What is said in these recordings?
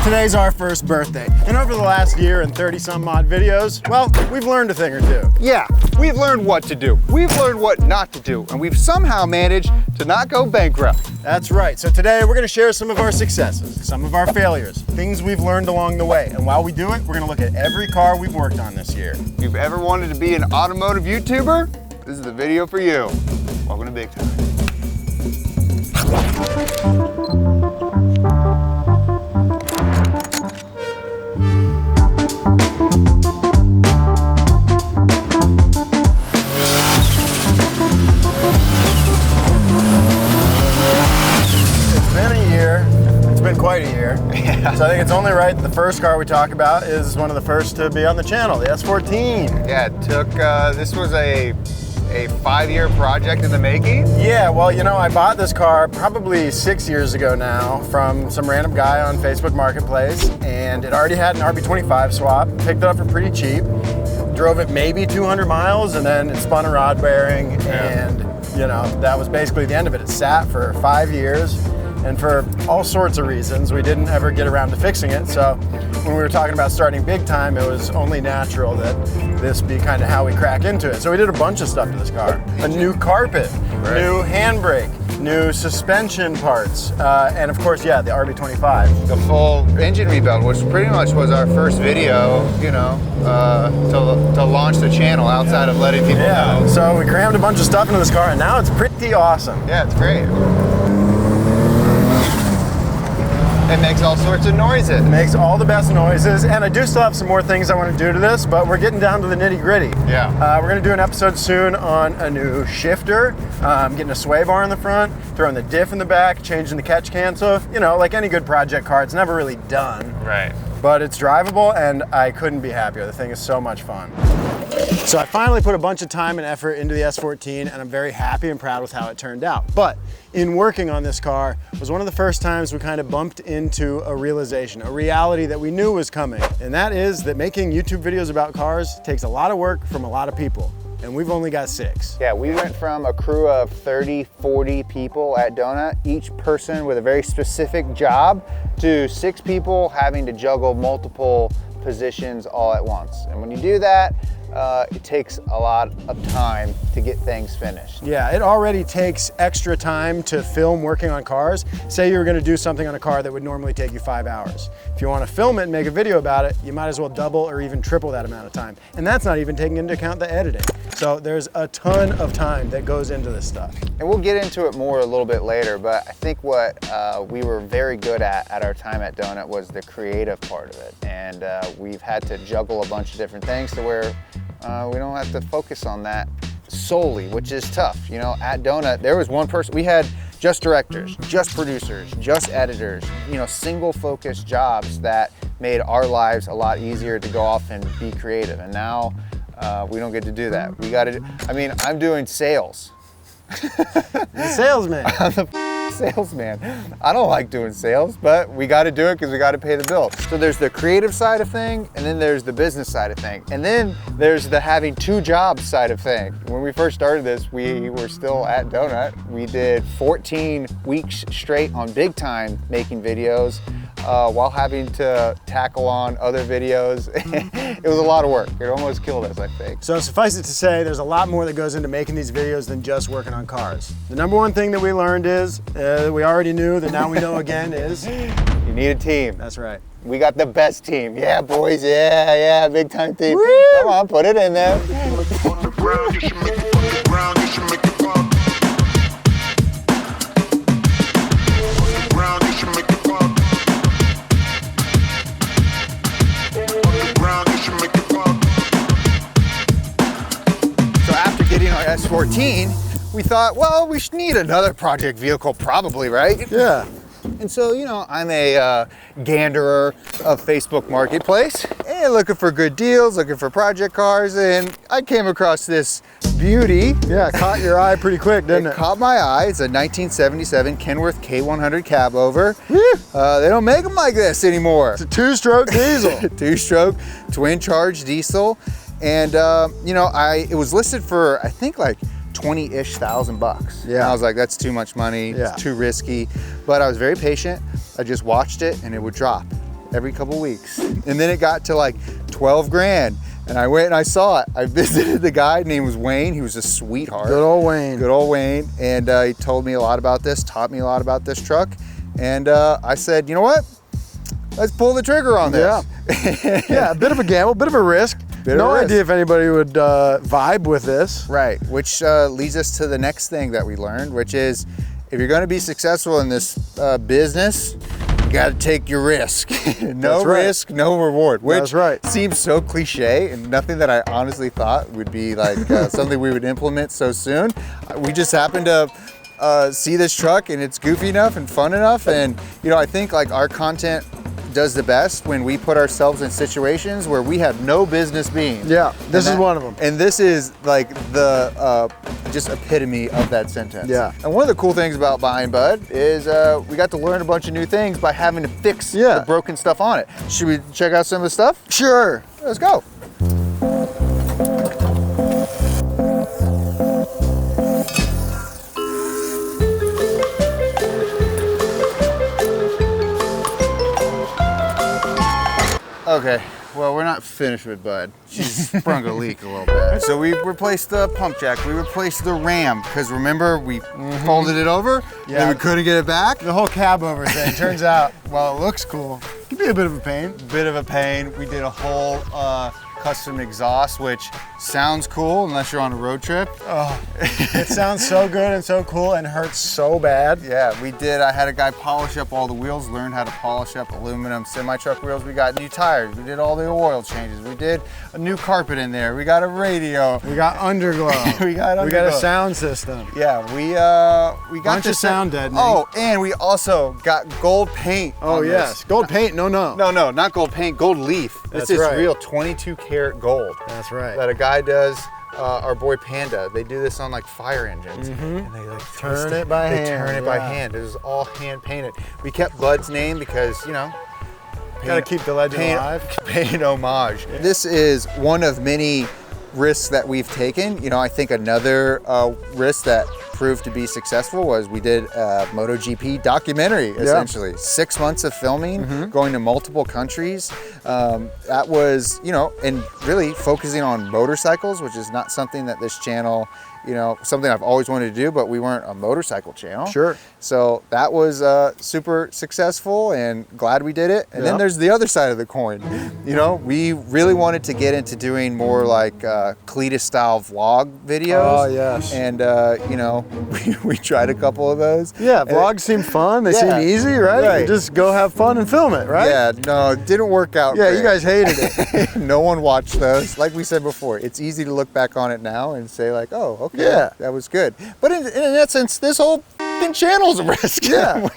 Today's our first birthday, and over the last year and 30-some odd videos, well, we've learned a thing or two. Yeah, we've learned what to do. We've learned what not to do, and we've somehow managed to not go bankrupt. That's right. So today we're going to share some of our successes, some of our failures, things we've learned along the way. And while we do it, we're going to look at every car we've worked on this year. If you've ever wanted to be an automotive YouTuber, this is the video for you. Welcome to Big Time. Quite a year. Yeah. So I think it's only right that the first car we talk about is one of the first to be on the channel, the S14. Yeah, it took, this was a 5-year project in the making? Yeah, well, you know, I bought this car probably 6 years ago now from some random guy on Facebook Marketplace, and it already had an RB25 swap, picked it up for pretty cheap, drove it maybe 200 miles, and then it spun a rod bearing, and, you know, that was basically the end of it. It sat for 5 years. And for all sorts of reasons, we didn't ever get around to fixing it. So when we were talking about starting Big Time, it was only natural that this be kind of how we crack into it. So we did a bunch of stuff to this car. A new carpet, new handbrake, new suspension parts, and of course, yeah, the RB25. The full engine rebuild, which pretty much was our first video, you know, to launch the channel outside of letting people know. So we crammed a bunch of stuff into this car, and now it's pretty awesome. Yeah, it's great. It makes all sorts of noises. It makes all the best noises, and I do still have some more things I want to do to this, but we're getting down to the nitty-gritty. Yeah. We're going to do an episode soon on a new shifter, getting a sway bar in the front, throwing the diff in the back, changing the catch can. So, you know, like any good project car, it's never really done. Right. But it's drivable, and I couldn't be happier. The thing is so much fun. So I finally put a bunch of time and effort into the S14, and I'm very happy and proud with how it turned out. But in working on this car was one of the first times we kind of bumped into a realization, a reality that we knew was coming. And that is that making YouTube videos about cars takes a lot of work from a lot of people. And we've only got 6. Yeah, we went from a crew of 30, 40 people at Donut, each person with a very specific job, to 6 people having to juggle multiple positions all at once. And when you do that, it takes a lot of time to get things finished. Yeah, it already takes extra time to film working on cars. Say you were going to do something on a car that would normally take you 5 hours. If you want to film it and make a video about it, you might as well double or even triple that amount of time. And that's not even taking into account the editing. So there's a ton of time that goes into this stuff. And we'll get into it more a little bit later, but I think what we were very good at our time at Donut was the creative part of it. And we've had to juggle a bunch of different things to where we don't have to focus on that solely, which is tough. You know, at Donut, there was one person, we had just directors, just producers, just editors, you know, single focused jobs that made our lives a lot easier to go off and be creative. And now we don't get to do that. We got to, I mean, I'm doing sales. The salesman. I'm the salesman. I don't like doing sales, but we got to do it because we got to pay the bills. So there's the creative side of thing, and then there's the business side of thing, and then there's the having 2 jobs side of thing. When we first started this, we were still at Donut. We did 14 weeks straight on Big Time making videos while having to tackle on other videos. It was a lot of work. It almost killed us, I think. So suffice it to say, there's a lot more that goes into making these videos than just working on cars. The number one thing that we learned is, we already knew, that now we know again, is you need a team. That's right. We got the best team. Yeah, boys. Yeah, Big Time team. Woo! Come on, put it in there. S14, we thought, well, we should need another project vehicle probably, right? Yeah. And so, you know, I'm a ganderer of Facebook Marketplace and looking for good deals, looking for project cars, and I came across this beauty. Yeah, it caught your eye pretty quick, didn't it? It caught my eye. It's a 1977 Kenworth K100 cab over. They don't make them like this anymore. It's a 2-stroke diesel. 2-stroke, twin charge diesel. And, you know, it was listed for, I think, like 20-ish thousand bucks. Yeah. And I was like, that's too much money. Yeah. It's too risky. But I was very patient. I just watched it and it would drop. every couple weeks. And then it got to like 12 grand. And I went and I saw it. I visited the guy, name was Wayne. He was a sweetheart. Good old Wayne. Good old Wayne. And he told me a lot about this, taught me a lot about this truck. And I said, you know what? Let's pull the trigger on this. Yeah, yeah, a bit of a gamble, bit of a risk. No idea if anybody would vibe with this. Right, which leads us to the next thing that we learned, which is if you're going to be successful in this business, you got to take your risk. No risk, no reward. Which That's right. seems so cliche and nothing that I honestly thought would be like something we would implement so soon. We just happened to see this truck and it's goofy enough and fun enough, and you know, I think like our content does the best when we put ourselves in situations where we have no business being. Yeah, this is one of them. And this is like the just epitome of that sentence. Yeah. And one of the cool things about buying Bud is we got to learn a bunch of new things by having to fix the broken stuff on it. Should we check out some of the stuff? Sure. Let's go. Okay, well, we're not finished with Bud. She's sprung a leak a little bit. So we replaced the pump jack, we replaced the ram, because remember, we folded it over, and we couldn't get it back. The whole cab over thing, turns out, while it looks cool, it can be a bit of a pain. Bit of a pain. We did a whole custom exhaust, which sounds cool unless you're on a road trip. Oh, it sounds so good and so cool and hurts so bad. Yeah, we did. I had a guy polish up all the wheels, learn how to polish up aluminum semi-truck wheels. We got new tires. We did all the oil changes. We did a new carpet in there. We got a radio. We got underglow. We got underglow. We got a sound system. Yeah, we got bunch of sound deadening. Oh, and we also got gold paint. Oh yes, gold paint. No, not gold paint. Gold leaf. That's this is right. Real 22 karat gold. That's right. That a guy does. Our boy Panda, they do this on like fire engines, and they like turn it by hand. They turn it by hand. It is all hand painted. We kept Bud's name because, you know, gotta keep the legend alive. Paint homage. Yeah. This is one of many risks that we've taken. You know, I think another risk that proved to be successful was we did a MotoGP documentary, essentially. 6 months of filming, going to multiple countries. That was, you know, and really focusing on motorcycles, which is not something that this channel, you know, something I've always wanted to do, but we weren't a motorcycle channel. Sure. So that was super successful and glad we did it. And then there's the other side of the coin. You know, we really wanted to get into doing more like Cletus style vlog videos. Oh, yes. And, you know, we tried a couple of those. Yeah, vlogs seem fun. They seem easy, right? You just go have fun and film it, right? Yeah, no, it didn't work out Yeah, great. you guys hated it. No one watched those. Like we said before, it's easy to look back on it now and say like, oh, okay, that was good. But in essence, this whole channel's a risk. Yeah,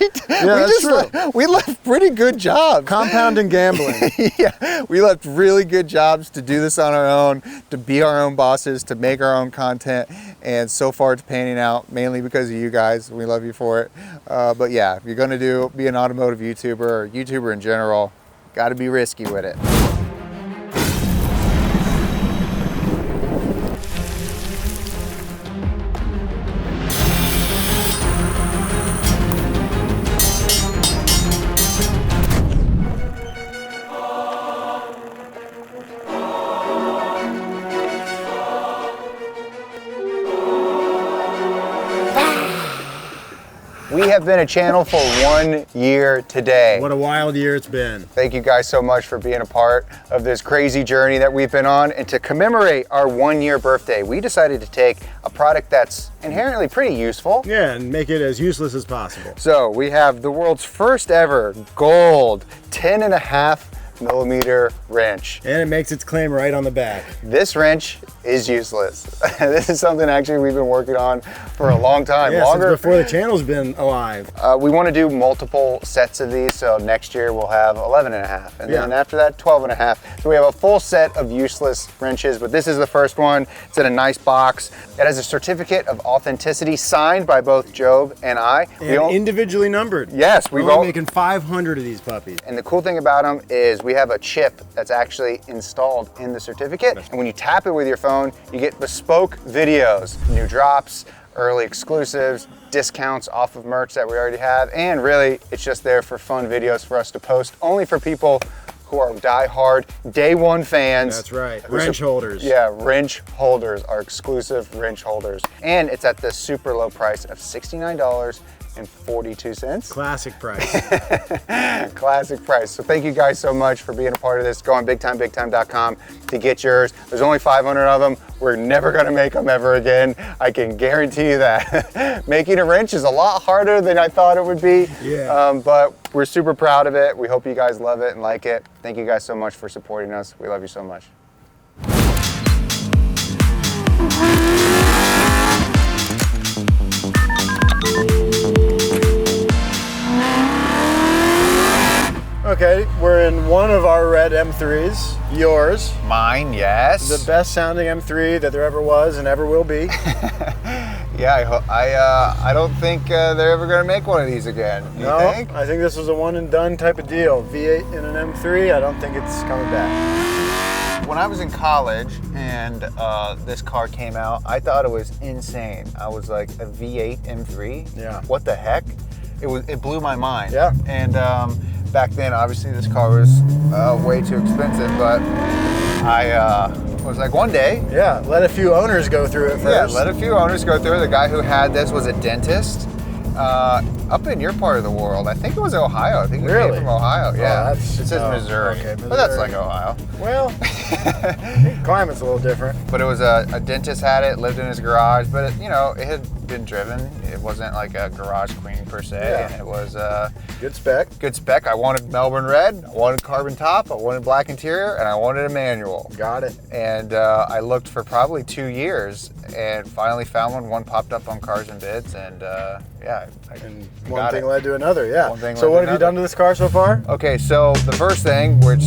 we left pretty good jobs. Compounding gambling. Yeah, we left really good jobs to do this on our own, to be our own bosses, to make our own content, and so far it's panning out mainly because of you guys. We love you for it. But yeah, if you're gonna be an automotive YouTuber or YouTuber in general, got to be risky with it. We have been a channel for 1 year today. What a wild year it's been. Thank you guys so much for being a part of this crazy journey that we've been on. And to commemorate our 1 year birthday, we decided to take a product that's inherently pretty useful. Yeah, and make it as useless as possible. So we have the world's first ever gold 10.5mm wrench. And it makes its claim right on the back. This wrench is useless. This is something actually we've been working on for a long time. Yeah, since before the channel's been alive. We want to do multiple sets of these, so next year we'll have 11.5, and then after that 12.5. So we have a full set of useless wrenches, but this is the first one. It's in a nice box. It has a certificate of authenticity signed by both Job and I. And individually numbered. Yes, we're only making 500 of these puppies. And the cool thing about them is we have a chip that's actually installed in the certificate, and when you tap it with your phone, you get bespoke videos, new drops, early exclusives, discounts off of merch that we already have, and really it's just there for fun videos for us to post, only for people who are die-hard day one fans. That's right. Wrench holders. Yeah, wrench holders, our exclusive wrench holders. And it's at the super low price of $69.42. Classic price. Classic price. So thank you guys so much for being a part of this. Go on bigtime.com to get yours. There's only 500 of them. We're never gonna make them ever again. I can guarantee you that. Making a wrench is a lot harder than I thought it would be. Yeah. But we're super proud of it. We hope you guys love it and like it. Thank you guys so much for supporting us. We love you so much. Okay, we're in one of our red M3s, yours. Mine, yes. The best sounding M3 that there ever was and ever will be. Yeah, I don't think they're ever gonna make one of these again. You think? I think this was a one and done type of deal. V8 in an M3, I don't think it's coming back. When I was in college and this car came out, I thought it was insane. I was like, a V8 M3? Yeah. What the heck? It blew my mind. Yeah. And back then, obviously, this car was way too expensive, but I was like, one day. Yeah, let a few owners go through it first. Yeah, let a few owners go through it. The guy who had this was a dentist up in your part of the world. I think it was Ohio. I think it came from Ohio. Yeah, it says Missouri, okay, Missouri. But that's like Ohio. Well, climate's a little different. But it was a dentist had it, lived in his garage, but it, you know, it had been driven. It wasn't like a garage queen per se. Yeah. And it was good spec. Good spec. I wanted Melbourne red, I wanted carbon top, I wanted black interior, and I wanted a manual. Got it. And I looked for probably 2 years and finally found one. One popped up on Cars and Bids, and yeah, And one thing led to another, yeah. One thing so led what to have you done to this car so far? Okay, so the first thing, which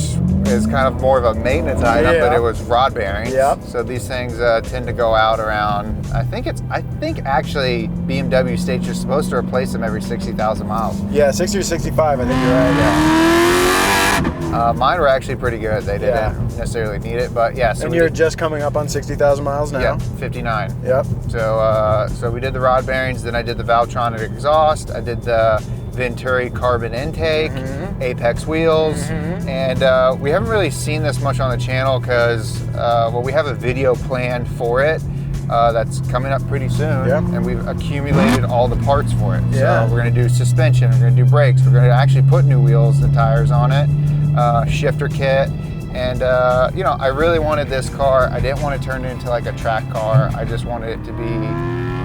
is kind of more of a maintenance item, but it was rod bearings. Yep. So these things tend to go out around, I think actually BMW states you're supposed to replace them every 60,000 miles. Yeah, 60 or 65, I think you're right, yeah. Mine were actually pretty good. They didn't necessarily need it, but yeah. So and you're just coming up on 60,000 miles now? Yeah, 59. Yep. So we did the rod bearings, then I did the Valtronic exhaust, I did the Venturi carbon intake, Apex wheels, and we haven't really seen this much on the channel because, well, we have a video planned for it that's coming up pretty soon, and we've accumulated all the parts for it. Yeah. So we're gonna do suspension, we're gonna do brakes, we're gonna actually put new wheels and tires on it, shifter kit, and you know, I really wanted this car. I didn't want to turn it into like a track car. I just wanted it to be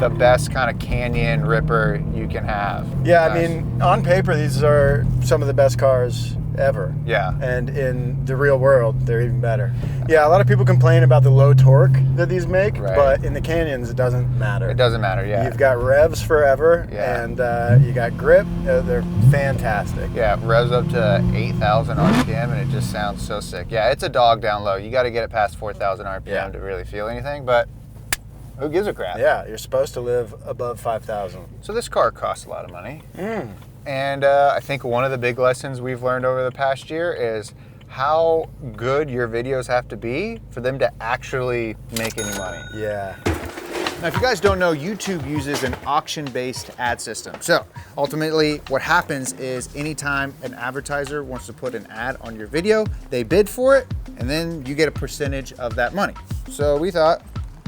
the best kind of canyon ripper you can have. Yeah, I mean, on paper, these are some of the best cars ever. Yeah. And in the real world, they're even better. Yeah, a lot of people complain about the low torque that these make, but in the canyons, it doesn't matter. It doesn't matter, yeah. You've got revs forever, and you got grip. They're fantastic. Yeah, revs up to 8,000 RPM, and it just sounds so sick. Yeah, it's a dog down low. You got to get it past 4,000 RPM to really feel anything, but who gives a crap? Yeah, you're supposed to live above 5,000. So this car costs a lot of money. And I think one of the big lessons we've learned over the past year is how good your videos have to be for them to actually make any money. Yeah. Now, if you guys don't know, YouTube uses an auction-based ad system. So ultimately what happens is anytime an advertiser wants to put an ad on your video, they bid for it, and then you get a percentage of that money. So we thought,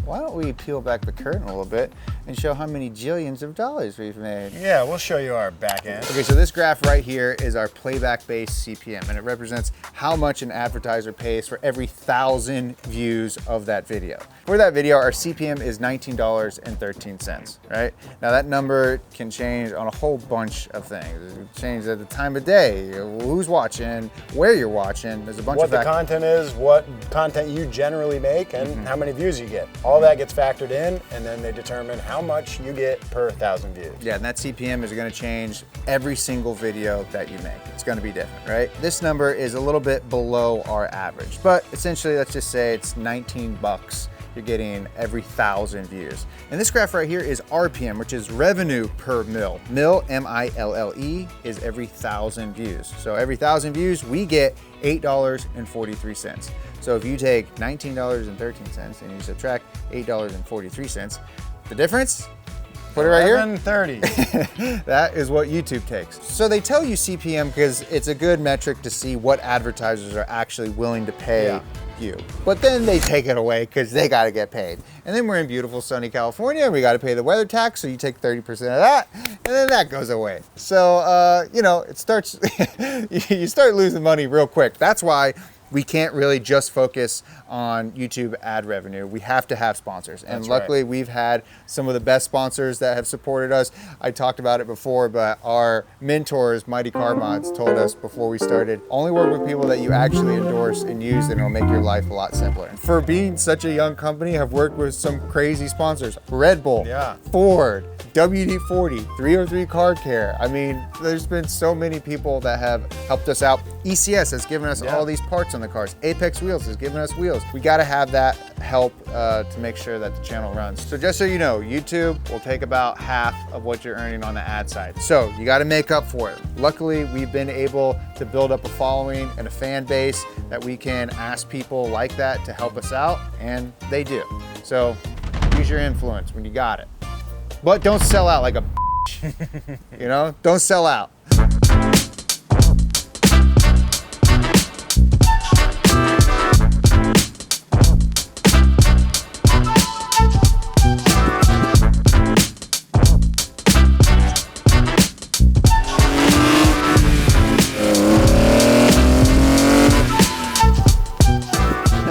why don't we peel back the curtain a little bit and show how many jillions of dollars we've made. Yeah, we'll show you our back end. Okay, so this graph right here is our playback-based CPM, and it represents how much an advertiser pays for every 1,000 views of that video. For that video, our CPM is $19.13, right? Now that number can change on a whole bunch of things. It can change at the time of day, who's watching, where you're watching. There's a bunch of what the content is, what content you generally make, and how many views you get. All that gets factored in, and then they determine how much you get per 1,000 views. Yeah, and that CPM is gonna change every single video that you make. It's gonna be different, right? This number is a little bit below our average, but essentially, let's just say it's 19 bucks you're getting every 1,000 views. And this graph right here is RPM, which is revenue per mil. Mil, M-I-L-L-E, is every 1,000 views. So every 1,000 views, we get $8.43. So if you take $19.13 and you subtract $8.43, the difference, Put it right here. 11:30. That is what YouTube takes. So they tell you CPM because it's a good metric to see what advertisers are actually willing to pay you. But then they take it away because they got to get paid. And then we're in beautiful sunny California. We got to pay the weather tax, so you take 30% of that, and then that goes away. So, you know, it starts, you start losing money real quick. That's why we can't really just focus on YouTube ad revenue. We have to have sponsors. And That's luckily right. we've had some of the best sponsors that have supported us. I talked about it before, but our mentors, Mighty Car Mods, told us before we started, only work with people that you actually endorse and use, and it'll make your life a lot simpler. For being such a young company, I've worked with some crazy sponsors. Red Bull, Ford, WD-40, 303 Car Care. I mean, there's been so many people that have helped us out. ECS has given us all these parts on the cars. Apex Wheels has given us wheels. We got to have that help to make sure that the channel runs. So just so you know, YouTube will take about half of what you're earning on the ad side. So you got to make up for it. Luckily, we've been able to build up a following and a fan base that we can ask people like that to help us out, and they do. So use your influence when you got it. But don't sell out like a bitch. You know, don't sell out.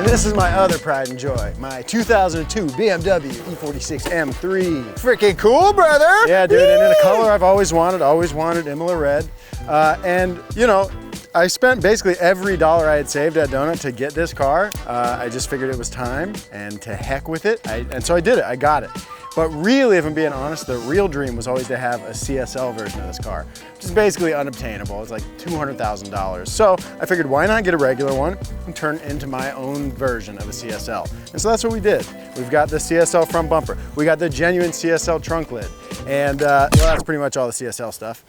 This is my other pride and joy, my 2002 BMW E46 M3. Freaking cool, brother. Yeah, dude, and in a color I've always wanted Imola red. And you know, I spent basically every dollar I had saved at Donut to get this car. I just figured it was time, and to heck with it. And so I did it, I got it. But really, if I'm being honest, the real dream was always to have a CSL version of this car, which is basically unobtainable. It's like $200,000. So I figured, why not get a regular one and turn it into my own version of a CSL? And so that's what we did. We've got the CSL front bumper. We got the genuine CSL trunk lid. And well, that's pretty much all the CSL stuff.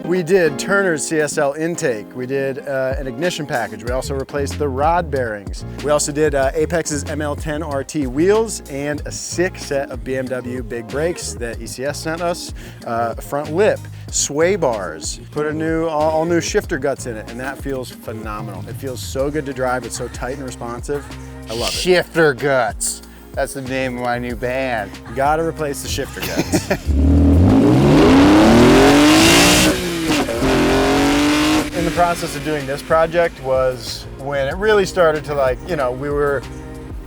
We did Turner's CSL intake. We did an ignition package. We also replaced the rod bearings. We also did Apex's ML10 RT wheels and a sick set of BMW big brakes that ECS sent us. Front lip, sway bars, put a all new shifter guts in it, and that feels phenomenal. It feels so good to drive. It's so tight and responsive. I love it. Shifter guts. That's the name of my new band. You gotta replace the shifter guts. In the process of doing this project was when it really started to, like, you know,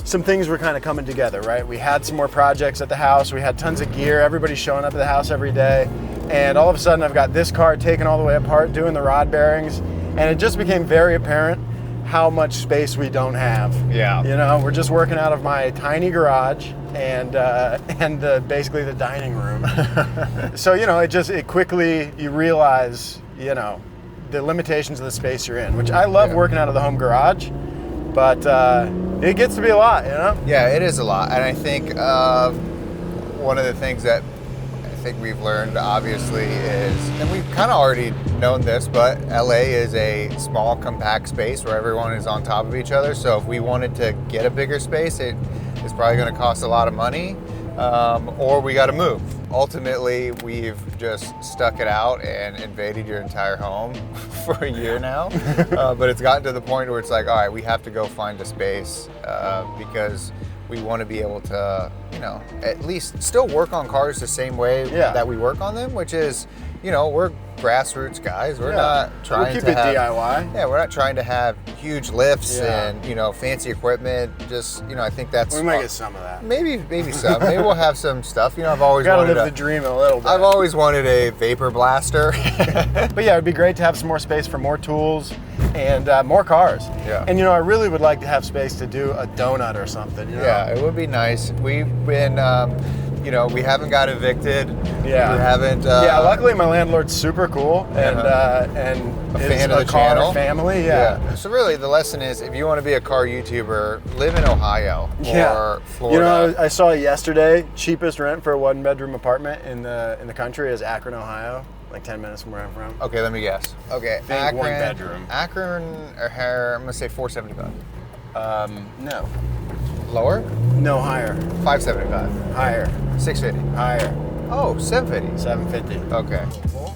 some things were kind of coming together, right? We had some more projects at the house. We had tons of gear. Everybody's showing up at the house every day. And all of a sudden I've got this car taken all the way apart, doing the rod bearings. And it just became very apparent how much space we don't have. Yeah. You know, we're just working out of my tiny garage and basically the dining room. So, you know, it quickly, you realize, you know, the limitations of the space you're in, which I love working out of the home garage, but it gets to be a lot, you know? Yeah, it is a lot. And I think one of the things that I think we've learned, obviously, is, and we've kind of already known this, but LA is a small, compact space where everyone is on top of each other. So if we wanted to get a bigger space, it is probably going to cost a lot of money, or we got to move. Ultimately, we've just stuck it out and invaded your entire home for a year now. But it's gotten to the point where it's like, all right, we have to go find a space because we want to be able to, you know, at least still work on cars the same way that we work on them, which is, you know, we're grassroots guys. We're not trying we'll keep to it have DIY. Yeah, we're not trying to have huge lifts and, you know, fancy equipment. Just, you know, I think that's we might get some of that. Maybe some. Maybe we'll have some stuff. You know, I've always gotta wanted live the dream a little bit. I've always wanted a vapor blaster. But yeah, it'd be great to have some more space for more tools and more cars. Yeah. And you know, I really would like to have space to do a donut or something. You know? Yeah, it would be nice. We've been, you know, we haven't got evicted. Yeah. We haven't. Yeah, luckily my landlord's super cool and a is fan of the car channel. Family. Yeah. So really, the lesson is, if you want to be a car YouTuber, live in Ohio or Florida. You know, I saw yesterday, cheapest rent for a 1-bedroom apartment in the country is Akron, Ohio. Like 10 minutes from where I'm from. Okay, let me guess. Okay, Think Akron. 1-bedroom. Akron, or I'm gonna say $475. No. Lower? No, higher. 575. Higher. 650. Higher. Oh, 750. 750. Okay.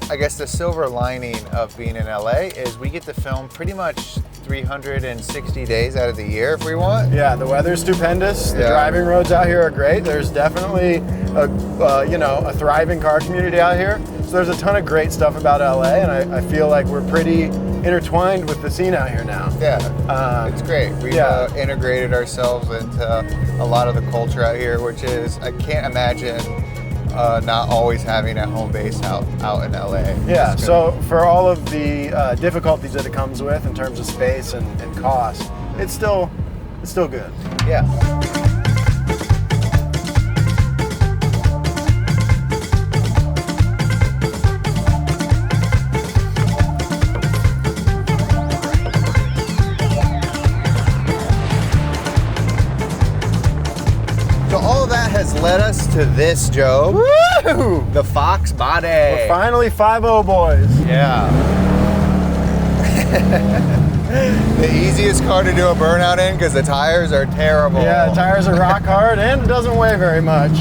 I guess the silver lining of being in LA is we get to film pretty much 360 days out of the year if we want. Yeah, the weather's stupendous. The Yeah. driving roads out here are great. There's definitely a thriving car community out here. So there's a ton of great stuff about LA, and I feel like we're pretty intertwined with the scene out here now. Yeah, it's great. We've integrated ourselves into a lot of the culture out here, which is, I can't imagine not always having a home base out in LA. Yeah, so for all of the difficulties that it comes with in terms of space and cost, it's still good. Yeah. So all of that has led us to this, Joe. Woo! The Fox body. We're finally 5.0 boys. Yeah. The easiest car to do a burnout in because the tires are terrible. Yeah, the tires are rock hard and it doesn't weigh very much.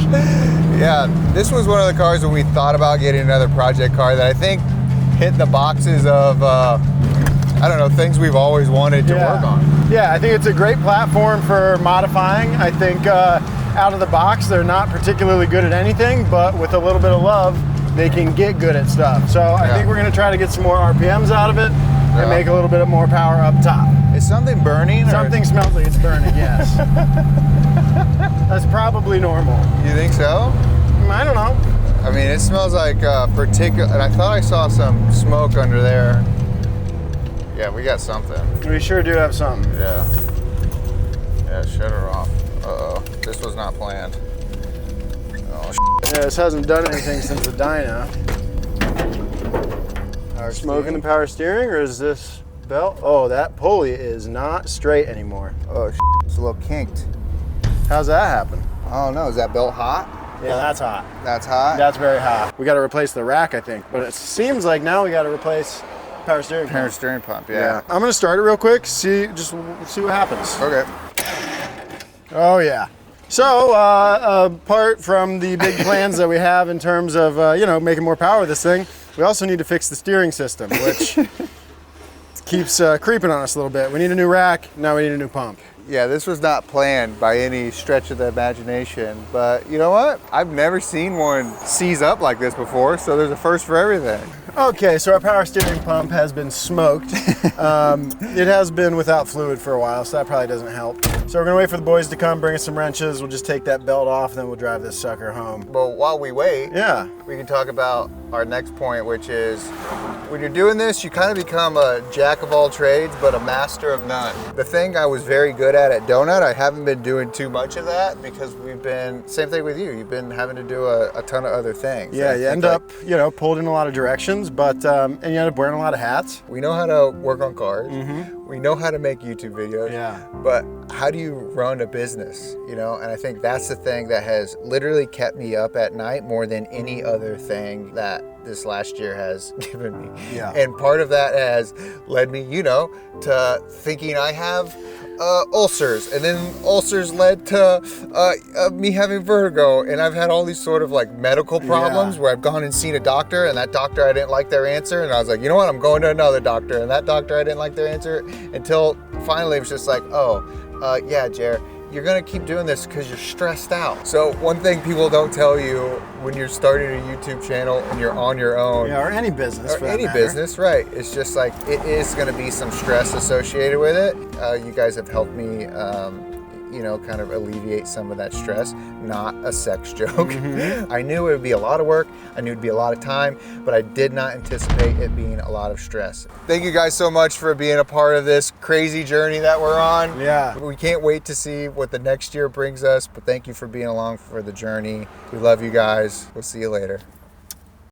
Yeah, this was one of the cars when we thought about getting another project car that I think hit the boxes of, I don't know, things we've always wanted to work on. Yeah, I think it's a great platform for modifying. I think out of the box, they're not particularly good at anything, but with a little bit of love, they can get good at stuff. So I think we're gonna try to get some more RPMs out of it and make a little bit more power up top. Is something burning? Something smells like it's burning, yes. That's probably normal. You think so? I don't know. I mean, it smells like particular, and I thought I saw some smoke under there. Yeah, we got something. We sure do have something. Yeah. Yeah, shut her off. Uh-oh, this was not planned. Oh, Yeah, this hasn't done anything since the dyno. Smoking the power steering, or is this belt? Oh, that pulley is not straight anymore. Oh, it's a little kinked. How's that happen? Oh no, is that belt hot? Yeah, that's hot. That's hot? That's very hot. We got to replace the rack, I think, but it seems like now we got to replace power steering pump. Power steering pump, yeah. I'm gonna start it real quick. See what happens. Okay. Oh yeah. So, apart from the big plans that we have in terms of, making more power with this thing, we also need to fix the steering system, which keeps creeping on us a little bit. We need a new rack, now we need a new pump. Yeah, this was not planned by any stretch of the imagination, but you know what? I've never seen one seize up like this before, so there's a first for everything. Okay, so our power steering pump has been smoked. It has been without fluid for a while, so that probably doesn't help. So we're gonna wait for the boys to come, bring us some wrenches. We'll just take that belt off, and then we'll drive this sucker home. But while we wait, we can talk about our next point, which is when you're doing this, you kind of become a jack of all trades, but a master of none. The thing I was very good at Donut, I haven't been doing too much of that because we've been, same thing with you, you've been having to do a ton of other things. Yeah, you end up, pulled in a lot of directions, but, and you end up wearing a lot of hats. We know how to work on cars. We know how to make YouTube videos. Yeah. But how do you run a business, And I think that's the thing that has literally kept me up at night more than any other thing that this last year has given me. Yeah. And part of that has led me, to thinking I have ulcers, and then ulcers led to me having vertigo, and I've had all these sort of like medical problems where I've gone and seen a doctor, and that doctor I didn't like their answer, and I was like, you know what, I'm going to another doctor, and that doctor I didn't like their answer, until finally it was just like, yeah, Jer, you're gonna keep doing this because you're stressed out. So one thing people don't tell you when you're starting a YouTube channel and you're on your own, or any business, or any business, right? It's just like it is gonna be some stress associated with it. You guys have helped me, kind of alleviate some of that stress. Not a sex joke. I knew it would be a lot of work. I knew it'd be a lot of time, but I did not anticipate it being a lot of stress. Thank you guys so much for being a part of this crazy journey that we're on. Yeah. We can't wait to see what the next year brings us, but thank you for being along for the journey. We love you guys. We'll see you later.